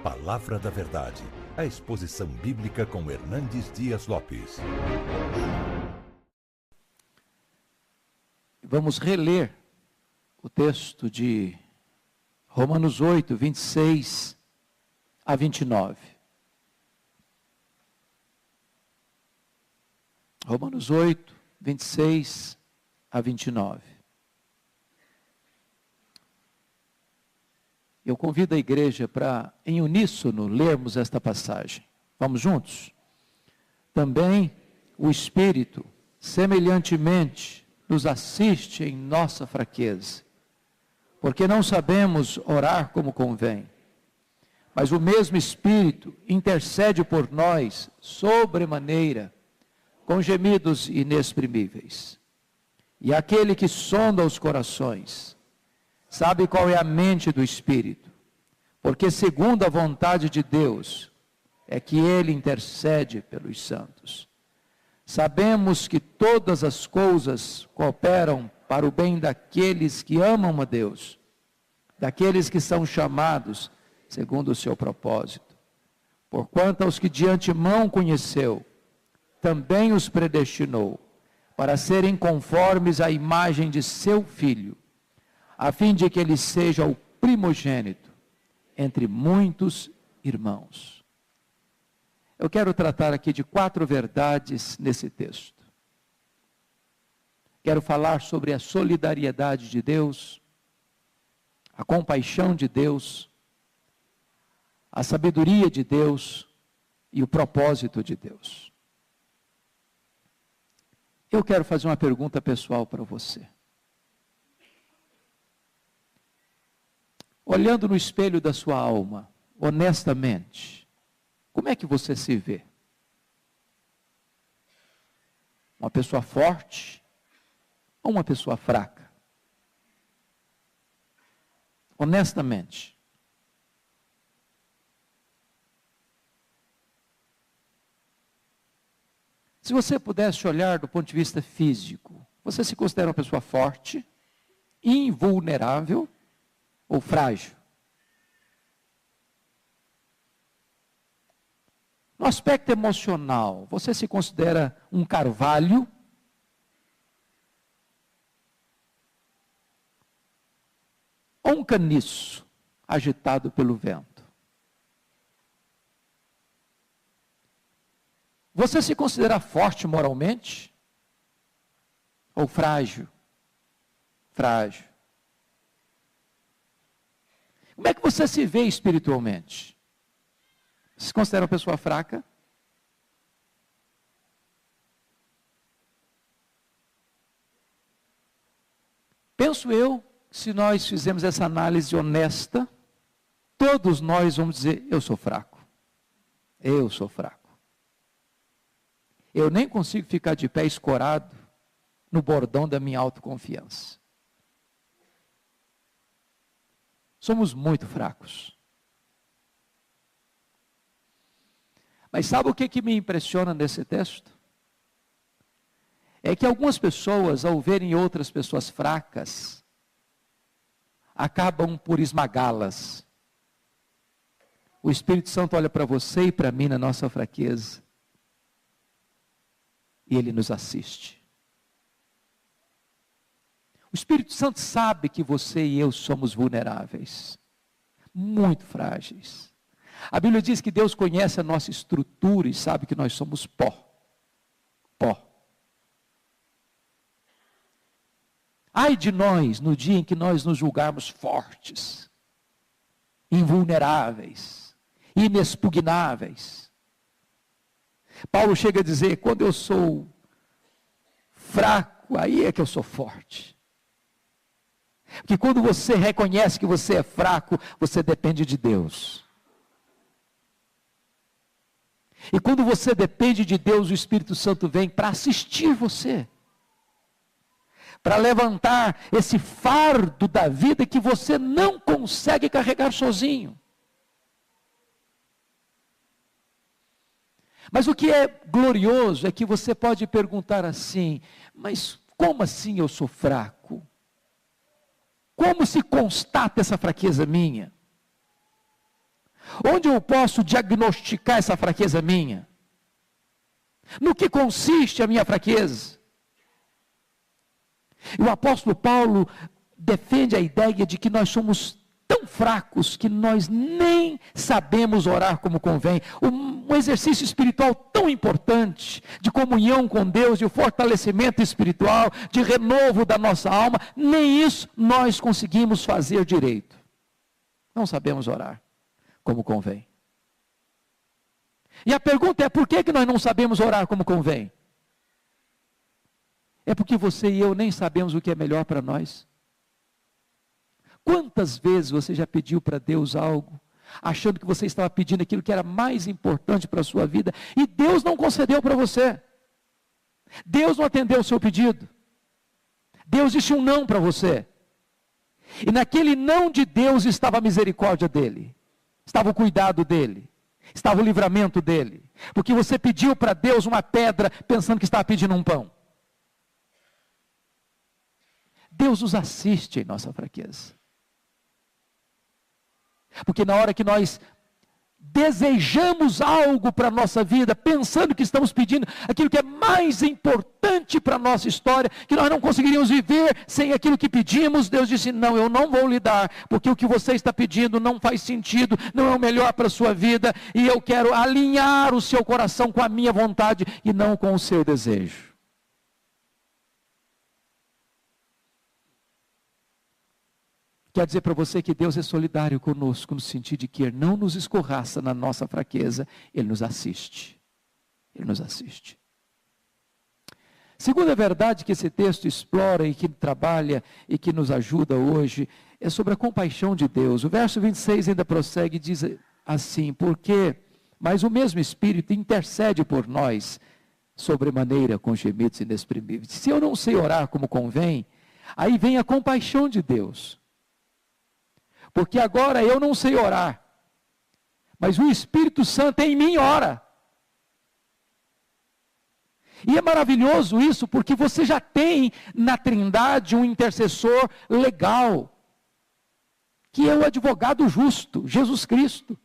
Palavra da Verdade, a exposição bíblica com Hernandes Dias Lopes. Vamos reler o texto de Romanos 8, 26 a 29. Romanos 8, 26 a 29. Eu convido a igreja para, em uníssono, lermos esta passagem. Vamos juntos? Também o Espírito, semelhantemente, nos assiste em nossa fraqueza, porque não sabemos orar como convém. Mas o mesmo Espírito intercede por nós, sobremaneira, com gemidos inexprimíveis. E aquele que sonda os corações, sabe qual é a mente do Espírito, porque segundo a vontade de Deus, é que Ele intercede pelos santos. Sabemos que todas as coisas cooperam para o bem daqueles que amam a Deus, daqueles que são chamados segundo o seu propósito. Porquanto aos que de antemão conheceu, também os predestinou, para serem conformes à imagem de seu Filho, a fim de que ele seja o primogênito entre muitos irmãos. Eu quero tratar aqui de 4 verdades nesse texto. Quero falar sobre a solidariedade de Deus, a compaixão de Deus, a sabedoria de Deus e o propósito de Deus. Eu quero fazer uma pergunta pessoal para você. Olhando no espelho da sua alma, honestamente, como é que você se vê? Uma pessoa forte ou uma pessoa fraca? Honestamente. Se você pudesse olhar do ponto de vista físico, você se considera uma pessoa forte, invulnerável ou frágil? No aspecto emocional, você se considera um carvalho? Ou um caniço agitado pelo vento? Você se considera forte moralmente? Ou frágil? Frágil. Como é que você se vê espiritualmente? Você se considera uma pessoa fraca? Penso eu, se nós fizermos essa análise honesta, todos nós vamos dizer, eu sou fraco. Eu sou fraco. Eu nem consigo ficar de pé escorado no bordão da minha autoconfiança. Somos muito fracos. Mas sabe o que me impressiona nesse texto? É que algumas pessoas, ao verem outras pessoas fracas, acabam por esmagá-las. O Espírito Santo olha para você e para mim na nossa fraqueza. E Ele nos assiste. O Espírito Santo sabe que você e eu somos vulneráveis, muito frágeis. A Bíblia diz que Deus conhece a nossa estrutura e sabe que nós somos pó. Pó. Ai de nós no dia em que nós nos julgarmos fortes, invulneráveis, inexpugnáveis. Paulo chega a dizer, quando eu sou fraco, aí é que eu sou forte. Porque quando você reconhece que você é fraco, você depende de Deus. E quando você depende de Deus, o Espírito Santo vem para assistir você. Para levantar esse fardo da vida que você não consegue carregar sozinho. Mas o que é glorioso é que você pode perguntar assim, mas como assim eu sou fraco? Como se constata essa fraqueza minha? Onde eu posso diagnosticar essa fraqueza minha? No que consiste a minha fraqueza? E o apóstolo Paulo defende a ideia de que nós somos tão fracos que nós nem sabemos orar como convém. Um exercício espiritual tão importante, de comunhão com Deus, de fortalecimento espiritual, de renovo da nossa alma, nem isso nós conseguimos fazer direito. Não sabemos orar como convém. E a pergunta é, por que nós não sabemos orar como convém? É porque você e eu nem sabemos o que é melhor para nós. Quantas vezes você já pediu para Deus algo, achando que você estava pedindo aquilo que era mais importante para a sua vida, e Deus não concedeu para você. Deus não atendeu o seu pedido. Deus disse um não para você. E naquele não de Deus estava a misericórdia dele, estava o cuidado dele, estava o livramento dele. Porque você pediu para Deus uma pedra, pensando que estava pedindo um pão. Deus nos assiste em nossa fraqueza. Porque na hora que nós desejamos algo para a nossa vida, pensando que estamos pedindo aquilo que é mais importante para a nossa história, que nós não conseguiríamos viver sem aquilo que pedimos, Deus disse, não, eu não vou lhe dar, porque o que você está pedindo não faz sentido, não é o melhor para a sua vida, e eu quero alinhar o seu coração com a minha vontade, e não com o seu desejo. Quer dizer para você que Deus é solidário conosco, no sentido de que Ele não nos escorraça na nossa fraqueza, Ele nos assiste. Ele nos assiste. Segunda verdade que esse texto explora e que trabalha e que nos ajuda hoje, é sobre a compaixão de Deus. O verso 26 ainda prossegue e diz assim, mas o mesmo Espírito intercede por nós, sobremaneira com gemidos inexprimíveis. Se eu não sei orar como convém, aí vem a compaixão de Deus. Porque agora eu não sei orar, mas o Espírito Santo em mim ora. E é maravilhoso isso, porque você já tem na Trindade um intercessor legal, que é o advogado justo, Jesus Cristo.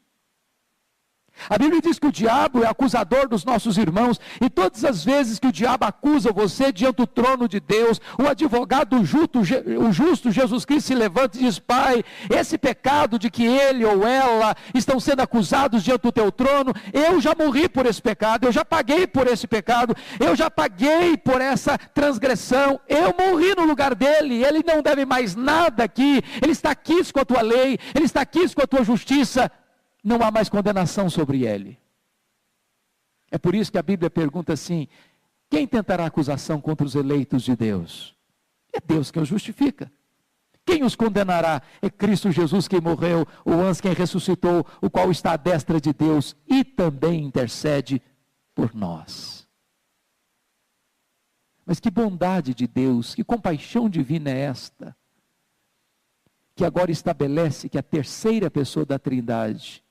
A Bíblia diz que o diabo é acusador dos nossos irmãos, e todas as vezes que o diabo acusa você diante do trono de Deus, o advogado o justo Jesus Cristo se levanta e diz, Pai, esse pecado de que ele ou ela estão sendo acusados diante do teu trono, eu já morri por esse pecado, eu já paguei por esse pecado, eu já paguei por essa transgressão, eu morri no lugar dele, ele não deve mais nada aqui, ele está aqui com a tua lei, ele está aqui com a tua justiça, não há mais condenação sobre ele. É por isso que a Bíblia pergunta assim, quem tentará acusação contra os eleitos de Deus? É Deus quem os justifica. Quem os condenará? É Cristo Jesus quem morreu, o anjo quem ressuscitou, o qual está à destra de Deus e também intercede por nós. Mas que bondade de Deus, que compaixão divina é esta, que agora estabelece que a terceira pessoa da Trindade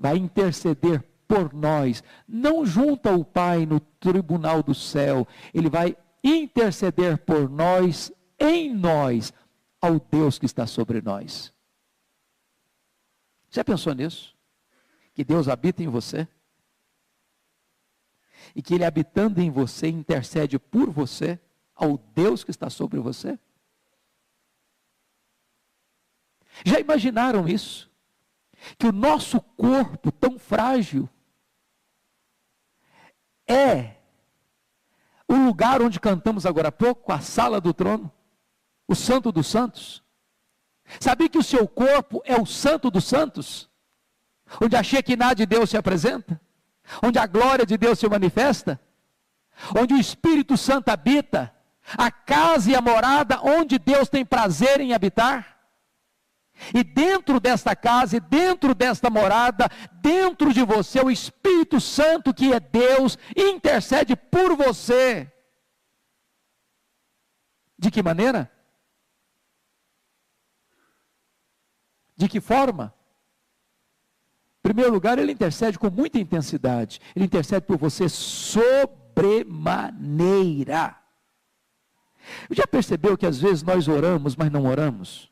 vai interceder por nós, não junto ao Pai no tribunal do céu, ele vai interceder por nós, em nós, ao Deus que está sobre nós. Já pensou nisso? Que Deus habita em você? E que Ele habitando em você, intercede por você, ao Deus que está sobre você? Já imaginaram isso? Que o nosso corpo tão frágil é o lugar onde cantamos agora há pouco, a sala do trono, o santo dos santos. Sabia que o seu corpo é o santo dos santos? Onde a Shekinah de Deus se apresenta? Onde a glória de Deus se manifesta? Onde o Espírito Santo habita? A casa e a morada onde Deus tem prazer em habitar? E dentro desta casa, e dentro desta morada, dentro de você, o Espírito Santo que é Deus, intercede por você. De que maneira? De que forma? Em primeiro lugar, Ele intercede com muita intensidade. Ele intercede por você sobremaneira. Já percebeu que às vezes nós oramos, mas não oramos?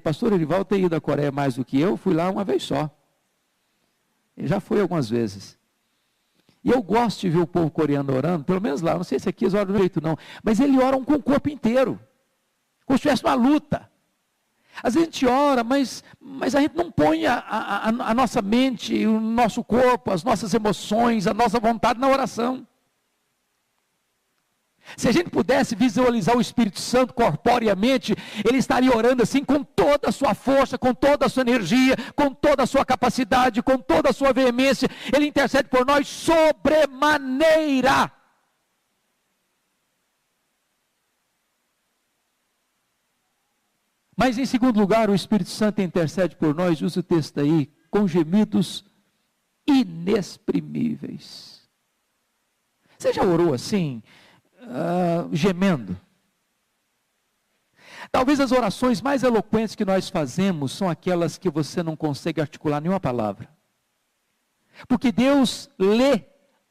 Pastor Erivaldo tem ido à Coreia mais do que eu, fui lá uma vez só. Ele já foi algumas vezes. E eu gosto de ver o povo coreano orando, pelo menos lá, não sei se aqui eles oram do jeito não, mas eles oram com o corpo inteiro, como se tivesse uma luta. Às vezes a gente ora, mas a gente não põe a nossa mente, o nosso corpo, as nossas emoções, a nossa vontade na oração. Se a gente pudesse visualizar o Espírito Santo corporeamente, ele estaria orando assim com toda a sua força, com toda a sua energia, com toda a sua capacidade, com toda a sua veemência. Ele intercede por nós sobremaneira. Mas em segundo lugar, o Espírito Santo intercede por nós, usa o texto aí, com gemidos inexprimíveis. Você já orou assim? Gemendo. Talvez as orações mais eloquentes que nós fazemos são aquelas que você não consegue articular nenhuma palavra. Porque Deus lê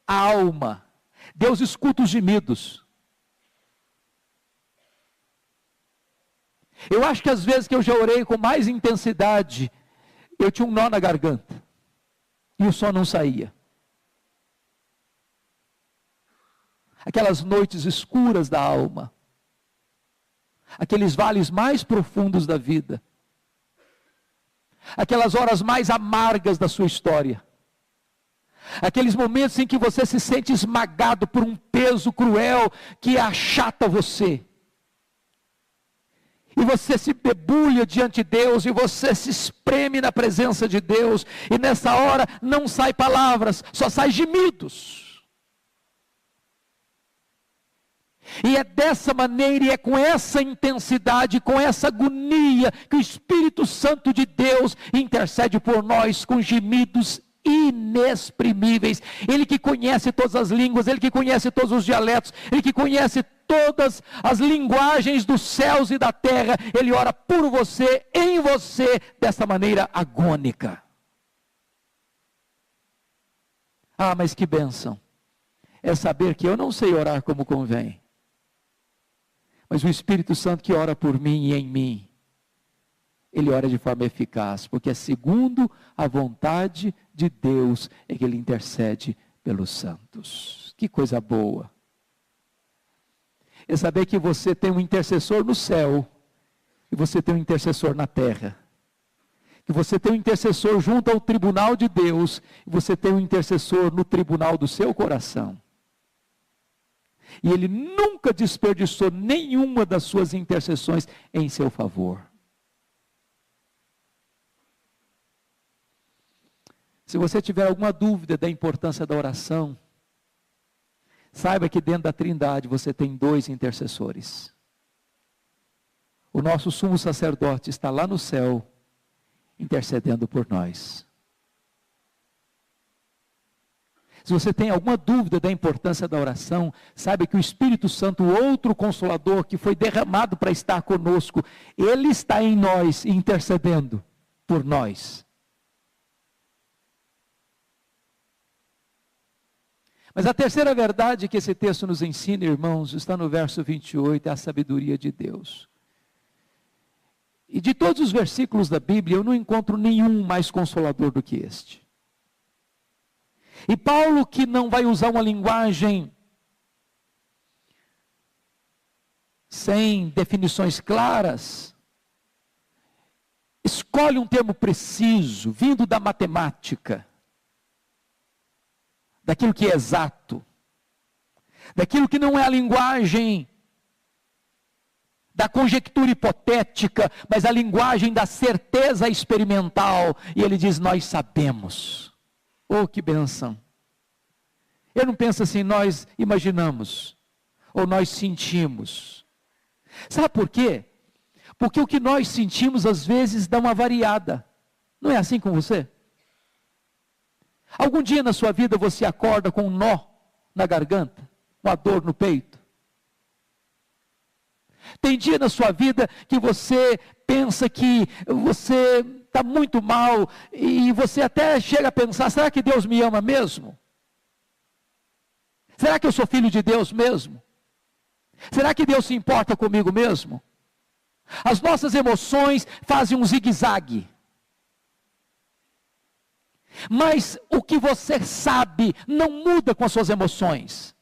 a alma. Deus escuta os gemidos. Eu acho que às vezes que eu já orei com mais intensidade, eu tinha um nó na garganta. E o som não saía. Aquelas noites escuras da alma, aqueles vales mais profundos da vida, aquelas horas mais amargas da sua história, aqueles momentos em que você se sente esmagado por um peso cruel que achata você, e você se debulha diante de Deus, e você se espreme na presença de Deus, e nessa hora não sai palavras, só sai gemidos. E é dessa maneira, e é com essa intensidade, com essa agonia, que o Espírito Santo de Deus intercede por nós com gemidos inexprimíveis. Ele que conhece todas as línguas, Ele que conhece todos os dialetos, Ele que conhece todas as linguagens dos céus e da terra, Ele ora por você, em você, dessa maneira agônica. Ah, mas que bênção é saber que eu não sei orar como convém, mas o Espírito Santo que ora por mim e em mim, ele ora de forma eficaz, porque é segundo a vontade de Deus é que ele intercede pelos santos. Que coisa boa! É saber que você tem um intercessor no céu, e você tem um intercessor na terra. Que você tem um intercessor junto ao tribunal de Deus, e você tem um intercessor no tribunal do seu coração. E ele nunca desperdiçou nenhuma das suas intercessões em seu favor. Se você tiver alguma dúvida da importância da oração, saiba que dentro da Trindade você tem 2 intercessores. O nosso sumo sacerdote está lá no céu, intercedendo por nós. Se você tem alguma dúvida da importância da oração, saiba que o Espírito Santo, o outro Consolador que foi derramado para estar conosco, ele está em nós intercedendo por nós. Mas a terceira verdade que esse texto nos ensina, irmãos, está no verso 28, é a sabedoria de Deus. E de todos os versículos da Bíblia, eu não encontro nenhum mais consolador do que este. E Paulo, que não vai usar uma linguagem sem definições claras, escolhe um termo preciso, vindo da matemática, daquilo que é exato, daquilo que não é a linguagem da conjectura hipotética, mas a linguagem da certeza experimental. E ele diz, nós sabemos. Oh, que bênção! Ele não pensa assim, nós imaginamos, ou nós sentimos. Sabe por quê? Porque o que nós sentimos às vezes dá uma variada. Não é assim com você? Algum dia na sua vida você acorda com um nó na garganta, uma dor no peito? Tem dia na sua vida que você pensa que você está muito mal, e você até chega a pensar, será que Deus me ama mesmo? Será que eu sou filho de Deus mesmo? Será que Deus se importa comigo mesmo? As nossas emoções fazem um zigue-zague. Mas o que você sabe não muda com as suas emoções.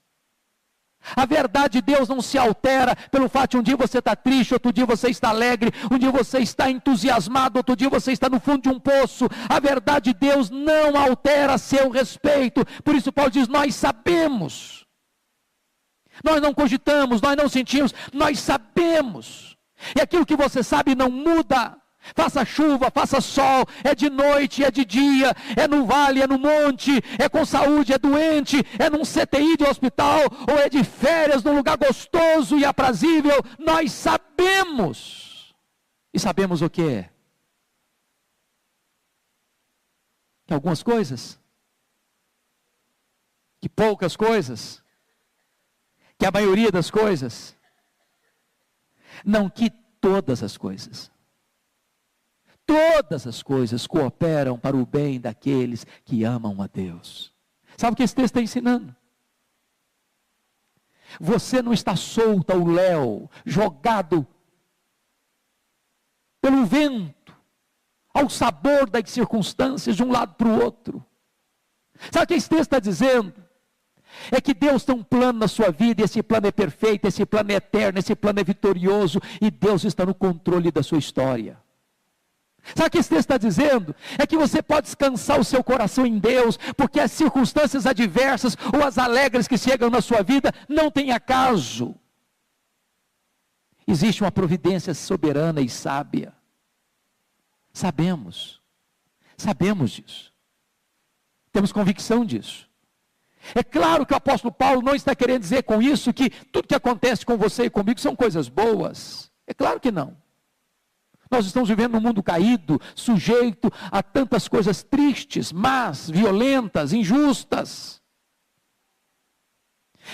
A verdade de Deus não se altera pelo fato de um dia você está triste, outro dia você está alegre, um dia você está entusiasmado, outro dia você está no fundo de um poço. A verdade de Deus não altera a seu respeito. Por isso Paulo diz, nós sabemos. Nós não cogitamos, nós não sentimos, nós sabemos. E aquilo que você sabe não muda. Faça chuva, faça sol, é de noite, é de dia, é no vale, é no monte, é com saúde, é doente, é num CTI de hospital, ou é de férias num lugar gostoso e aprazível, nós sabemos. E sabemos o que? Que algumas coisas, que poucas coisas, que a maioria das coisas, não que todas as coisas. Todas as coisas cooperam para o bem daqueles que amam a Deus. Sabe o que esse texto está ensinando? Você não está solto ao léu, jogado pelo vento, ao sabor das circunstâncias de um lado para o outro. Sabe o que esse texto está dizendo? É que Deus tem um plano na sua vida, e esse plano é perfeito, esse plano é eterno, esse plano é vitorioso, e Deus está no controle da sua história. Sabe o que esse texto está dizendo? É que você pode descansar o seu coração em Deus, porque as circunstâncias adversas ou as alegres que chegam na sua vida não têm acaso. Existe uma providência soberana e sábia. Sabemos disso. Temos convicção disso. É claro que o apóstolo Paulo não está querendo dizer com isso que tudo que acontece com você e comigo são coisas boas. É claro que não. Nós estamos vivendo num mundo caído, sujeito a tantas coisas tristes, más, violentas, injustas.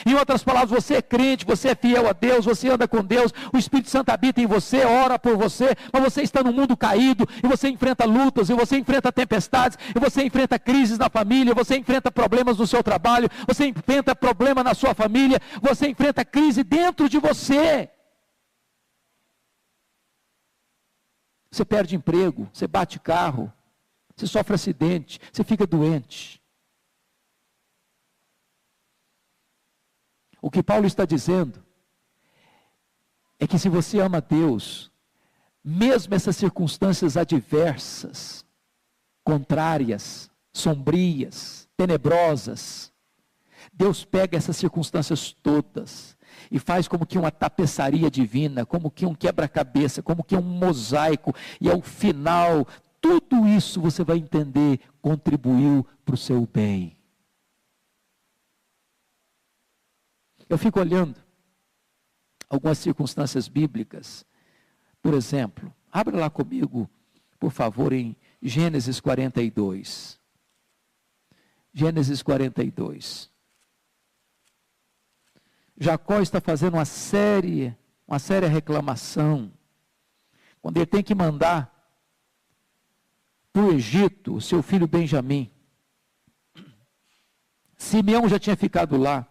Em outras palavras, você é crente, você é fiel a Deus, você anda com Deus, o Espírito Santo habita em você, ora por você, mas você está num mundo caído, e você enfrenta lutas, e você enfrenta tempestades, e você enfrenta crises na família, você enfrenta problemas no seu trabalho, você enfrenta problema na sua família, você enfrenta crise dentro de você. Você perde emprego, você bate carro, você sofre acidente, você fica doente. O que Paulo está dizendo é que se você ama Deus, mesmo essas circunstâncias adversas, contrárias, sombrias, tenebrosas, Deus pega essas circunstâncias todas e faz como que uma tapeçaria divina, como que um quebra-cabeça, como que um mosaico, e ao final, tudo isso você vai entender, contribuiu para o seu bem. Eu fico olhando algumas circunstâncias bíblicas. Por exemplo, abra lá comigo, por favor, em Gênesis 42. Gênesis 42. Jacó está fazendo uma séria reclamação, quando ele tem que mandar para o Egito o seu filho Benjamim. Simeão já tinha ficado lá,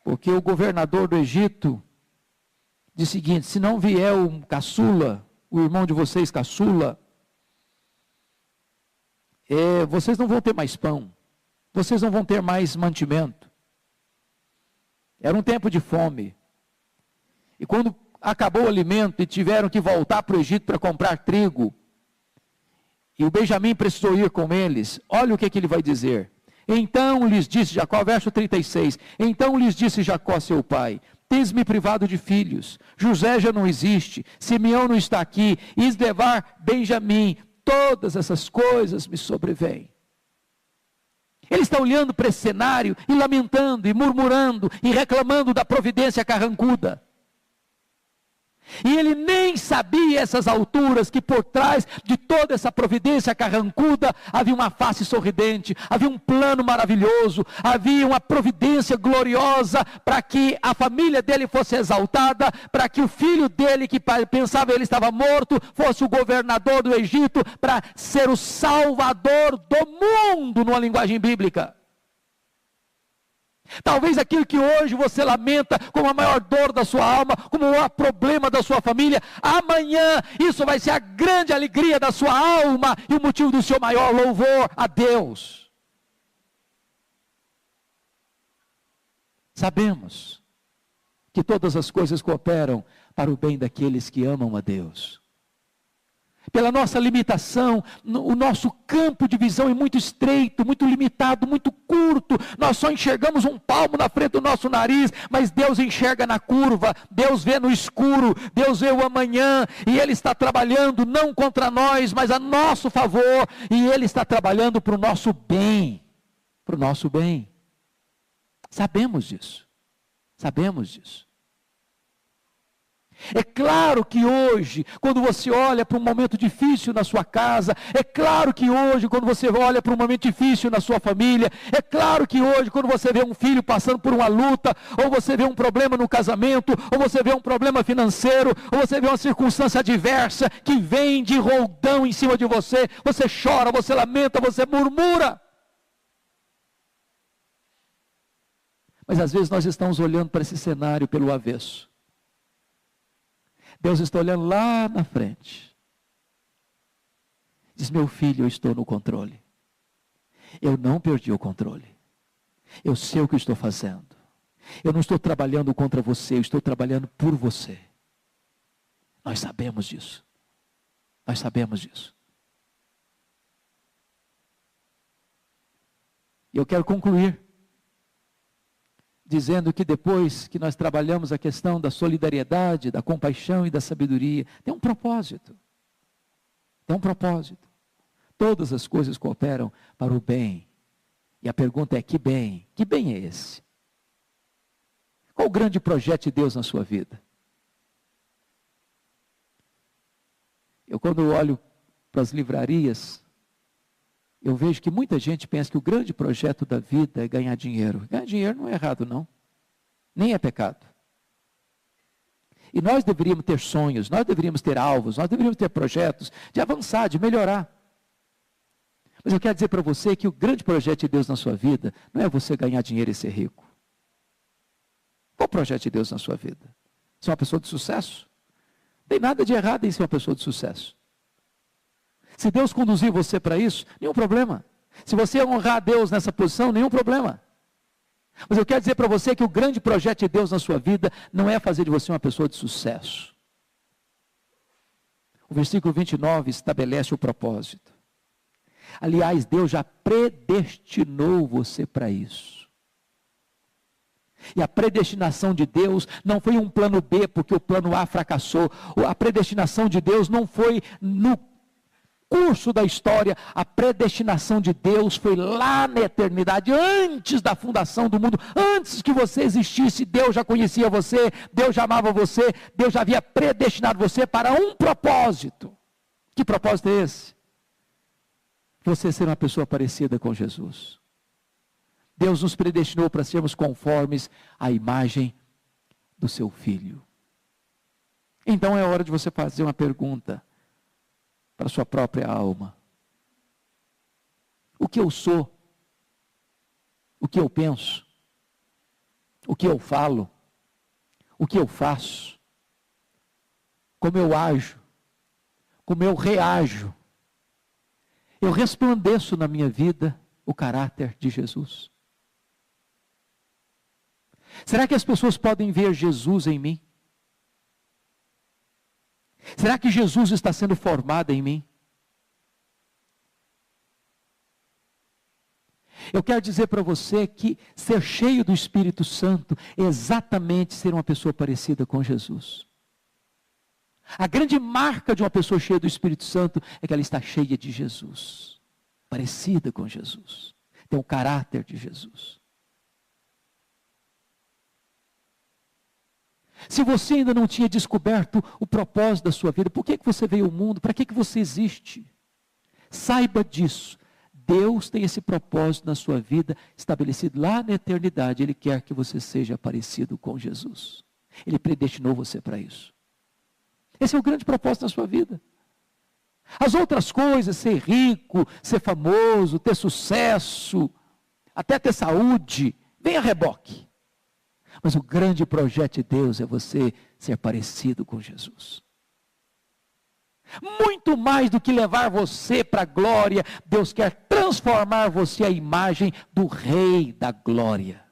porque o governador do Egito disse o seguinte: se não vier o caçula, o irmão de vocês caçula, vocês não vão ter mais pão, vocês não vão ter mais mantimento. Era um tempo de fome. E quando acabou o alimento e tiveram que voltar para o Egito para comprar trigo, e o Benjamim precisou ir com eles, olha o que ele vai dizer. Então lhes disse Jacó, verso 36, então lhes disse Jacó seu pai: tens-me privado de filhos, José já não existe, Simeão não está aqui, is levar Benjamim, todas essas coisas me sobrevêm. Ele está olhando para esse cenário e lamentando, e murmurando, e reclamando da providência carrancuda. E ele nem sabia, essas alturas, que por trás de toda essa providência carrancuda, havia uma face sorridente, havia um plano maravilhoso, havia uma providência gloriosa, para que a família dele fosse exaltada, para que o filho dele, que pensava ele estava morto, fosse o governador do Egito, para ser o salvador do mundo, numa linguagem bíblica. Talvez aquilo que hoje você lamenta como a maior dor da sua alma, como o maior problema da sua família, amanhã isso vai ser a grande alegria da sua alma e o motivo do seu maior louvor a Deus. Sabemos que todas as coisas cooperam para o bem daqueles que amam a Deus. Pela nossa limitação, o nosso campo de visão é muito estreito, muito limitado, muito curto. Nós só enxergamos um palmo na frente do nosso nariz, mas Deus enxerga na curva, Deus vê no escuro, Deus vê o amanhã, e Ele está trabalhando não contra nós, mas a nosso favor, e Ele está trabalhando para o nosso bem, para o nosso bem. Sabemos disso, sabemos disso. É claro que hoje, quando você olha para um momento difícil na sua casa, é claro que hoje, quando você olha para um momento difícil na sua família, é claro que hoje, quando você vê um filho passando por uma luta, ou você vê um problema no casamento, ou você vê um problema financeiro, ou você vê uma circunstância adversa que vem de roldão em cima de você, você chora, você lamenta, você murmura. Mas às vezes nós estamos olhando para esse cenário pelo avesso. Deus está olhando lá na frente. Diz: meu filho, eu estou no controle. Eu não perdi o controle. Eu sei o que estou fazendo. Eu não estou trabalhando contra você, eu estou trabalhando por você. Nós sabemos disso. Nós sabemos disso. E eu quero concluir dizendo que depois que nós trabalhamos a questão da solidariedade, da compaixão e da sabedoria, tem um propósito. Tem um propósito. Todas as coisas cooperam para o bem. E a pergunta é: que bem? Que bem é esse? Qual o grande projeto de Deus na sua vida? Eu, quando olho para as livrarias, eu vejo que muita gente pensa que o grande projeto da vida é ganhar dinheiro. Ganhar dinheiro não é errado, não. Nem é pecado. E nós deveríamos ter sonhos, nós deveríamos ter alvos, nós deveríamos ter projetos de avançar, de melhorar. Mas eu quero dizer para você que o grande projeto de Deus na sua vida não é você ganhar dinheiro e ser rico. Qual o projeto de Deus na sua vida? Ser uma pessoa de sucesso? Não tem nada de errado em ser uma pessoa de sucesso. Se Deus conduzir você para isso, nenhum problema. Se você honrar a Deus nessa posição, nenhum problema. Mas eu quero dizer para você que o grande projeto de Deus na sua vida não é fazer de você uma pessoa de sucesso. O versículo 29 estabelece o propósito. Aliás, Deus já predestinou você para isso. E a predestinação de Deus não foi um plano B, porque o plano A fracassou. A predestinação de Deus não foi no curso da história. A predestinação de Deus foi lá na eternidade, antes da fundação do mundo, antes que você existisse. Deus já conhecia você, Deus já amava você, Deus já havia predestinado você para um propósito. Que propósito é esse? Você ser uma pessoa parecida com Jesus. Deus nos predestinou para sermos conformes à imagem do seu Filho. Então é hora de você fazer uma pergunta para a sua própria alma. O que eu sou? O que eu penso? O que eu falo? O que eu faço? Como eu ajo? Como eu reajo? Eu resplandeço na minha vida o caráter de Jesus? Será que as pessoas podem ver Jesus em mim? Será que Jesus está sendo formado em mim? Eu quero dizer para você que ser cheio do Espírito Santo é exatamente ser uma pessoa parecida com Jesus. A grande marca de uma pessoa cheia do Espírito Santo é que ela está cheia de Jesus, parecida com Jesus, tem o caráter de Jesus. Se você ainda não tinha descoberto o propósito da sua vida, por que você veio ao mundo? Para que você existe? Saiba disso. Deus tem esse propósito na sua vida estabelecido lá na eternidade. Ele quer que você seja parecido com Jesus. Ele predestinou você para isso. Esse é o grande propósito da sua vida. As outras coisas, ser rico, ser famoso, ter sucesso, até ter saúde, vem a reboque. Mas o grande projeto de Deus é você ser parecido com Jesus. Muito mais do que levar você para a glória, Deus quer transformar você à imagem do Rei da glória.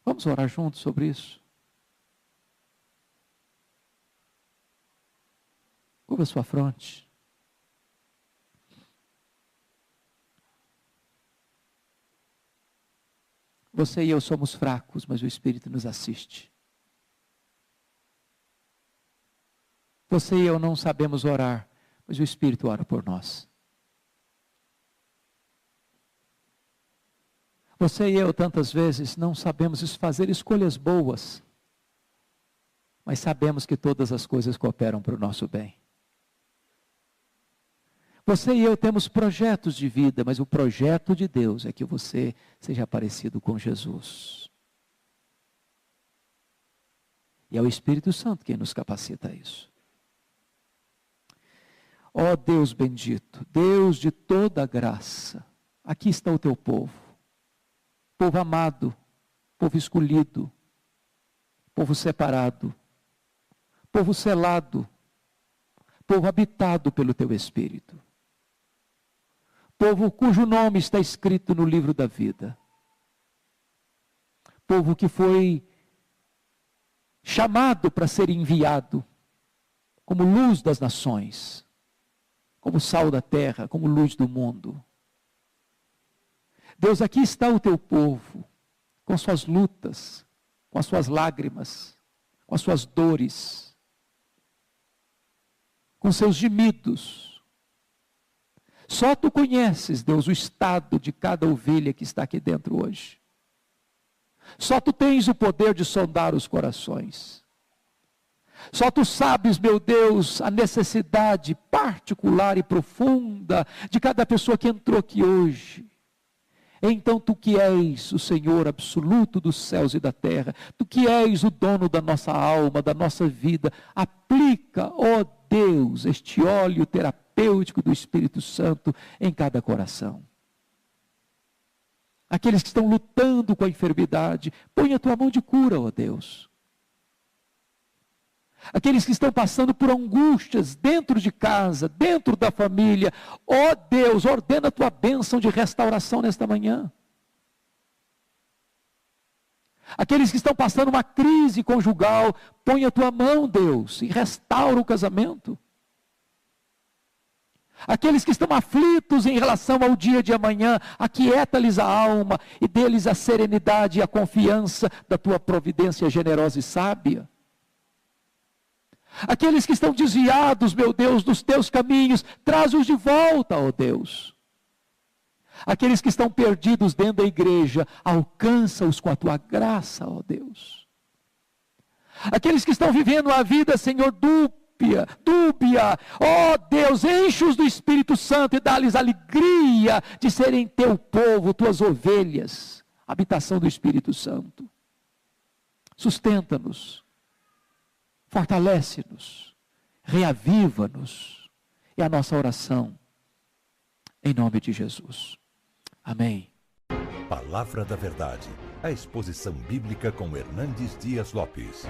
Vamos orar juntos sobre isso? Curva sua fronte. Você e eu somos fracos, mas o Espírito nos assiste. Você e eu não sabemos orar, mas o Espírito ora por nós. Você e eu tantas vezes não sabemos fazer escolhas boas, mas sabemos que todas as coisas cooperam para o nosso bem. Você e eu temos projetos de vida, mas o projeto de Deus é que você seja parecido com Jesus. E é o Espírito Santo quem nos capacita a isso. Ó Deus bendito, Deus de toda graça, aqui está o teu povo. Povo amado, povo escolhido, povo separado, povo selado, povo habitado pelo teu Espírito. Povo cujo nome está escrito no livro da vida. Povo que foi chamado para ser enviado como luz das nações, como sal da terra, como luz do mundo. Deus, aqui está o teu povo, com suas lutas, com as suas lágrimas, com as suas dores, com seus gemidos. Só tu conheces, Deus, o estado de cada ovelha que está aqui dentro hoje. Só tu tens o poder de sondar os corações. Só tu sabes, meu Deus, a necessidade particular e profunda de cada pessoa que entrou aqui hoje. Então tu que és o Senhor absoluto dos céus e da terra, tu que és o dono da nossa alma, da nossa vida, aplica, ó Deus, este óleo terapêutico do Espírito Santo em cada coração. Aqueles que estão lutando com a enfermidade, põe a tua mão de cura, ó Deus. Aqueles que estão passando por angústias dentro de casa, dentro da família, ó Deus, ordena a tua bênção de restauração nesta manhã. Aqueles que estão passando uma crise conjugal, põe a tua mão, Deus, e restaura o casamento. Aqueles que estão aflitos em relação ao dia de amanhã, aquieta-lhes a alma e dê-lhes a serenidade e a confiança da tua providência generosa e sábia. Aqueles que estão desviados, meu Deus, dos teus caminhos, traz-os de volta, ó Deus. Aqueles que estão perdidos dentro da igreja, alcança-os com a tua graça, ó Deus. Aqueles que estão vivendo a vida, Senhor, dúbia, ó Deus, enche-os do Espírito Santo e dá-lhes alegria de serem teu povo, tuas ovelhas, habitação do Espírito Santo. Sustenta-nos. Fortalece-nos, reaviva-nos, é a nossa oração, em nome de Jesus. Amém. Palavra da Verdade, a exposição bíblica com Hernandes Dias Lopes.